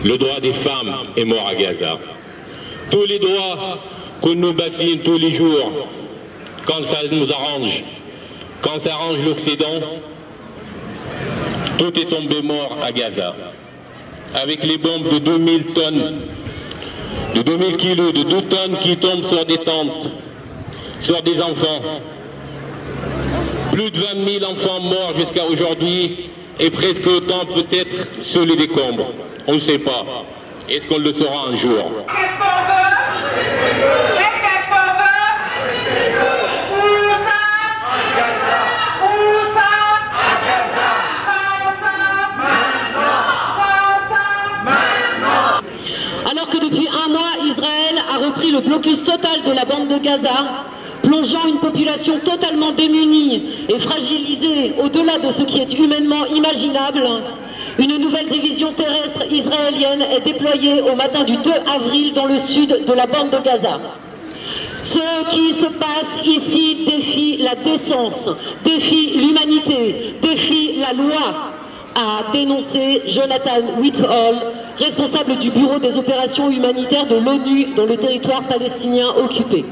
Le droit des femmes est mort à Gaza. Tous les droits qu'on nous bassine tous les jours, quand ça nous arrange, quand ça arrange l'Occident, tout est tombé mort à Gaza. Avec les bombes de 2000 tonnes, de 2000 kilos, de 2 tonnes qui tombent sur des tentes, sur des enfants. Plus de 20 000 enfants morts jusqu'à aujourd'hui et presque autant peut-être sur les décombres. On ne sait pas. Est-ce qu'on le saura un jour? Qu'est-ce qu'on veut? Et qu'est-ce qu'on veut? Où ça? À Gaza. Où ça? À Gaza. Quand ça? Maintenant. Quand ça? Maintenant. Alors que depuis un mois, Israël a repris le blocus total de la bande de Gaza, plongeant une population totalement démunie et fragilisée au-delà de ce qui est humainement imaginable, une nouvelle division terrestre israélienne est déployée au matin du 2 avril dans le sud de la bande de Gaza. Ce qui se passe ici défie la décence, défie l'humanité, défie la loi, a dénoncé Jonathan Whitehall, responsable du bureau des opérations humanitaires de l'ONU dans le territoire palestinien occupé.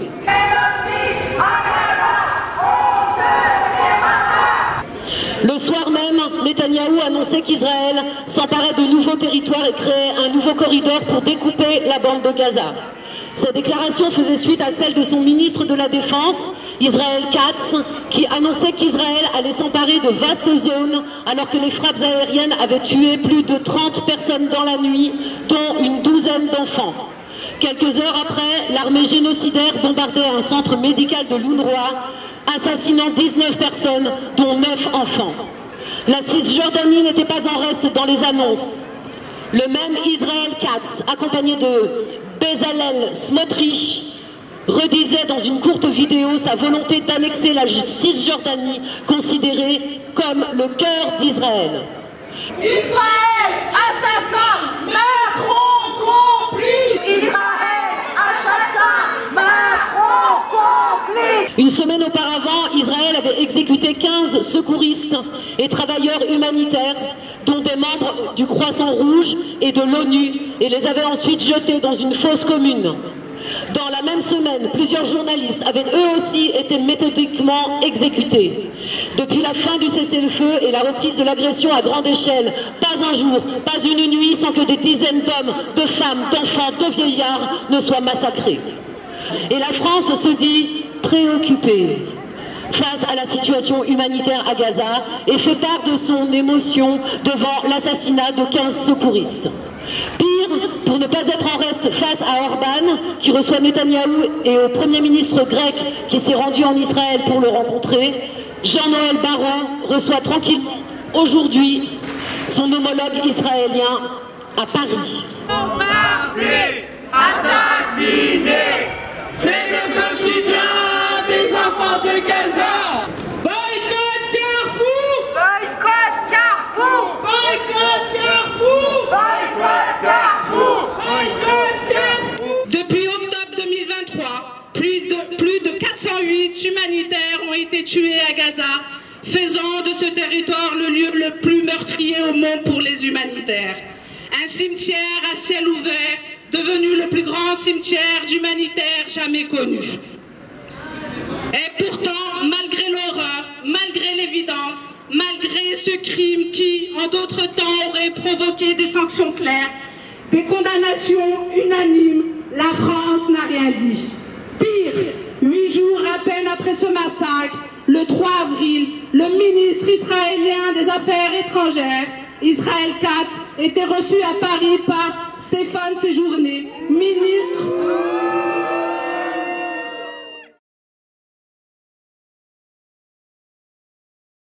Le soir même, Netanyahou annonçait qu'Israël s'emparait de nouveaux territoires et créait un nouveau corridor pour découper la bande de Gaza. Cette déclaration faisait suite à celle de son ministre de la Défense, Israël Katz, qui annonçait qu'Israël allait s'emparer de vastes zones alors que les frappes aériennes avaient tué plus de 30 personnes dans la nuit, dont une douzaine d'enfants. Quelques heures après, l'armée génocidaire bombardait un centre médical de l'UNRWA, assassinant 19 personnes, dont 9 enfants. La Cisjordanie n'était pas en reste dans les annonces. Le même Israël Katz, accompagné de Bezalel Smotrich, redisait dans une courte vidéo sa volonté d'annexer la Cisjordanie, considérée comme le cœur d'Israël. Israël, assassin, Macron complice. Israël, assassin, Macron complice. Une semaine auparavant, Israël avait exécuté 15 secouristes et travailleurs humanitaires, dont des membres du Croissant Rouge et de l'ONU, et les avait ensuite jetés dans une fosse commune. Dans la même semaine, plusieurs journalistes avaient eux aussi été méthodiquement exécutés. Depuis la fin du cessez-le-feu et la reprise de l'agression à grande échelle, pas un jour, pas une nuit sans que des dizaines d'hommes, de femmes, d'enfants, de vieillards ne soient massacrés. Et la France se dit préoccupée face à la situation humanitaire à Gaza et fait part de son émotion devant l'assassinat de 15 secouristes. Pire, pour ne pas être en reste face à Orban, qui reçoit Netanyahou, et au Premier ministre grec qui s'est rendu en Israël pour le rencontrer, Jean-Noël Barrot reçoit tranquillement aujourd'hui son homologue israélien à Paris. Bombardé, assassiné, c'est le quotidien des enfants de Gaza. Boycott Carrefour! Boycott Carrefour! Boycott Carrefour! Boycott Carrefour! Boycott Carrefour! Depuis octobre 2023, plus de 408 humanitaires ont été tués à Gaza, faisant de ce territoire le lieu le plus meurtrier au monde pour les humanitaires. Un cimetière à ciel ouvert, devenu le plus grand cimetière d'humanitaires jamais connu. Et pourtant, malgré l'horreur, malgré l'évidence, malgré ce crime qui, en d'autres temps, aurait provoqué des sanctions claires, des condamnations unanimes, la France n'a rien dit. Pire, 8 jours à peine après ce massacre, le 3 avril, le ministre israélien des Affaires étrangères, Israël Katz, était reçu à Paris par Stéphane Séjourné, ministre